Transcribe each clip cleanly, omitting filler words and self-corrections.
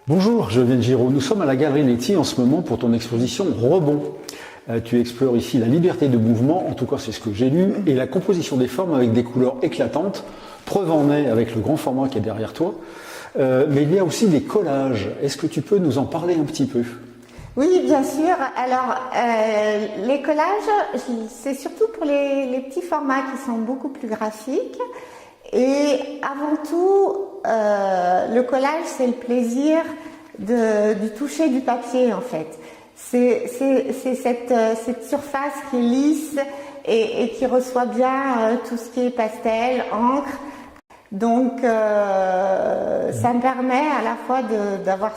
Bonjour, Geneviève Giraud. Nous sommes à la Galerie Leti en ce moment pour ton exposition Rebond. Tu explores ici la liberté de mouvement, en tout cas c'est ce que j'ai lu, et la composition des formes avec des couleurs éclatantes. Preuve en est avec le grand format qui est derrière toi. Mais il y a aussi des collages. Est-ce que tu peux nous en parler un petit peu? Oui, bien sûr. Alors, les collages, c'est surtout pour les petits formats qui sont beaucoup plus graphiques. Et avant tout, le collage, c'est le plaisir du toucher du papier, en fait. C'est cette surface qui est lisse et qui reçoit bien tout ce qui est pastel, encre. Donc, ça me permet à la fois d'avoir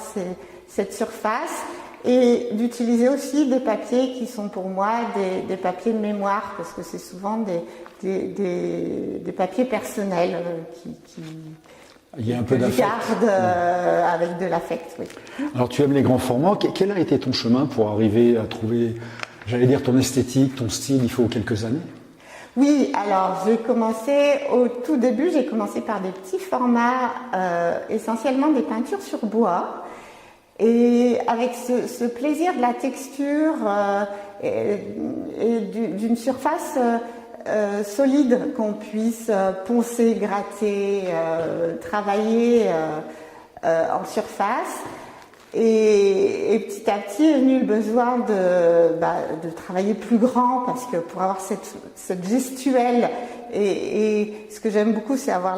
cette surface et d'utiliser aussi des papiers qui sont pour moi des papiers de mémoire, parce que c'est souvent des papiers personnels Il y a un peu d'affect. Garde avec de l'affect, oui. Alors tu aimes les grands formats. Quel a été ton chemin pour arriver à trouver, j'allais dire, ton esthétique, ton style, il faut quelques années? Oui, alors j'ai commencé au tout début, j'ai commencé par des petits formats, essentiellement des peintures sur bois. Et avec ce plaisir de la texture et d'une surface solide qu'on puisse poncer, gratter, travailler en surface. Et petit à petit est venu le besoin de travailler plus grand, parce que pour avoir cette gestuelle, et ce que j'aime beaucoup, c'est avoir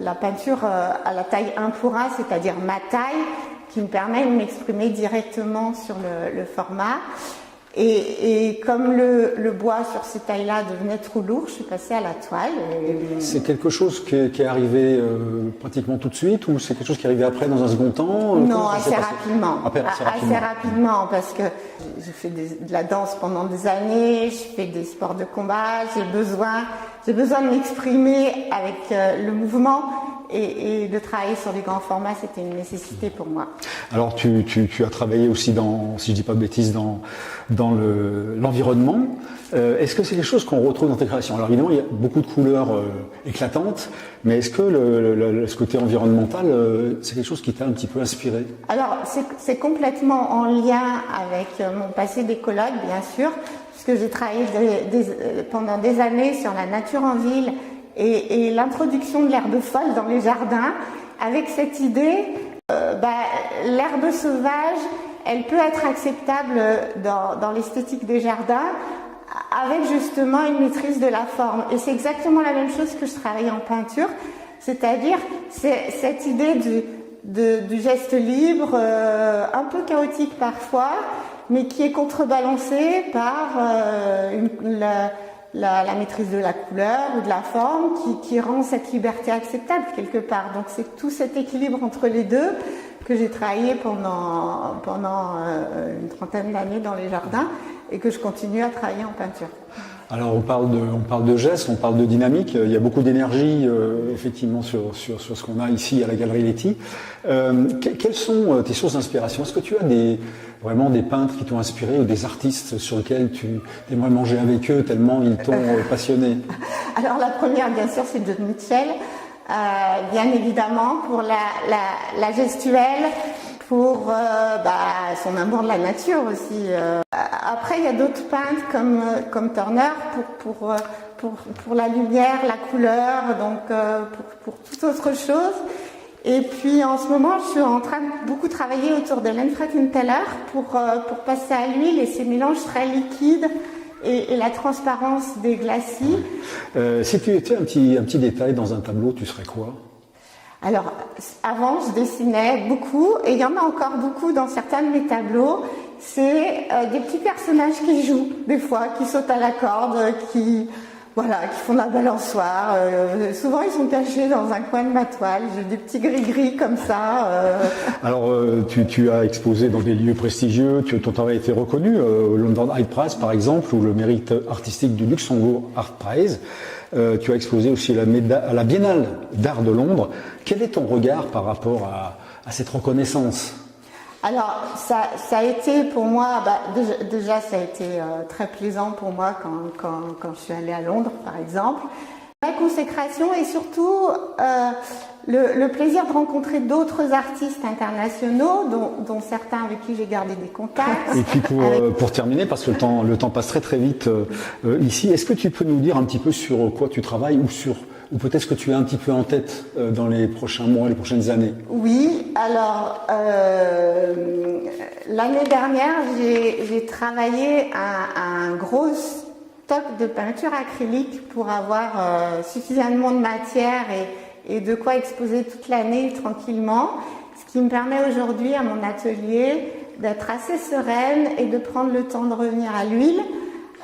la peinture à la taille 1 pour 1, c'est-à-dire ma taille, qui me permet de m'exprimer directement sur le format. Et comme le bois sur ces tailles-là devenait trop lourd, je suis passée à la toile. C'est quelque chose qui est arrivé pratiquement tout de suite, ou c'est quelque chose qui est arrivé après, dans un second temps? Non, assez rapidement. Assez rapidement, parce que j'ai fait de la danse pendant des années, je fais des sports de combat, j'ai besoin de m'exprimer avec le mouvement. Et de travailler sur des grands formats, c'était une nécessité pour moi. Alors tu as travaillé aussi si je dis pas de bêtises, dans l'environnement. Est-ce que c'est quelque chose qu'on retrouve dans tes créations? Alors évidemment, il y a beaucoup de couleurs éclatantes, mais est-ce que ce côté environnemental, c'est quelque chose qui t'a un petit peu inspiré? Alors c'est complètement en lien avec mon passé d'écologue, bien sûr, puisque j'ai travaillé pendant des années sur la nature en ville, et l'introduction de l'herbe folle dans les jardins, avec cette idée, l'herbe sauvage, elle peut être acceptable dans l'esthétique des jardins, avec justement une maîtrise de la forme. Et c'est exactement la même chose que je travaille en peinture, c'est-à-dire cette idée du geste libre, un peu chaotique parfois, mais qui est contrebalancée par la maîtrise de la couleur ou de la forme qui rend cette liberté acceptable quelque part. Donc c'est tout cet équilibre entre les deux que j'ai travaillé pendant une trentaine d'années dans les jardins, et que je continue à travailler en peinture. Alors on parle de gestes, on parle de dynamique, il y a beaucoup d'énergie effectivement sur ce qu'on a ici à la Galerie Leti. Quelles sont tes sources d'inspiration? Est-ce que tu as vraiment des peintres qui t'ont inspiré, ou des artistes sur lesquels tu aimerais manger avec eux tellement ils t'ont passionné? Alors la première, bien sûr, c'est John Mitchell, bien évidemment, pour la gestuelle, pour son amour de la nature aussi. Après, il y a d'autres peintres comme Turner pour la lumière, la couleur, donc pour toute autre chose. Et puis en ce moment, je suis en train de beaucoup travailler autour de Frankenthaler pour passer à l'huile, et ces mélanges très liquides et la transparence des glacis. Si tu étais un petit détail dans un tableau, tu serais quoi? Alors, avant, je dessinais beaucoup, et il y en a encore beaucoup dans certains de mes tableaux. C'est des petits personnages qui jouent, des fois, qui sautent à la corde, qui font de la balançoire. Souvent, ils sont cachés dans un coin de ma toile. J'ai des petits gris-gris comme ça. Alors, tu as exposé dans des lieux prestigieux, ton travail a été reconnu, au London Art Prize par exemple, ou le mérite artistique du Luxembourg Art Prize. Tu as exposé aussi à la Biennale d'Art de Londres. Quel est ton regard par rapport à cette reconnaissance? Alors, ça a été pour moi, déjà ça a été très plaisant pour moi quand je suis allée à Londres, par exemple. vraie consécration et surtout le plaisir de rencontrer d'autres artistes internationaux, dont certains avec qui j'ai gardé des contacts. Et puis pour terminer, parce que le temps passe très très vite ici, est-ce que tu peux nous dire un petit peu sur quoi tu travailles ou peut-être ce que tu as un petit peu en tête dans les prochains mois, les prochaines années? Oui, alors l'année dernière, j'ai travaillé un gros stock de peinture acrylique pour avoir suffisamment de matière et de quoi exposer toute l'année tranquillement, ce qui me permet aujourd'hui à mon atelier d'être assez sereine et de prendre le temps de revenir à l'huile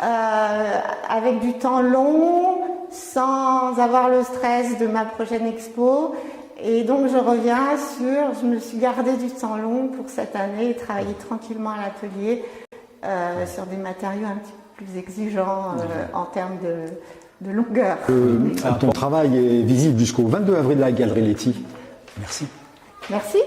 avec du temps long, sans avoir le stress de ma prochaine expo. Et donc je me suis gardé du temps long pour cette année et travailler tranquillement à l'atelier sur des matériaux un petit peu plus exigeants en termes de longueur. Ton travail est visible jusqu'au 22 avril à la Galerie Leti. Merci. Merci.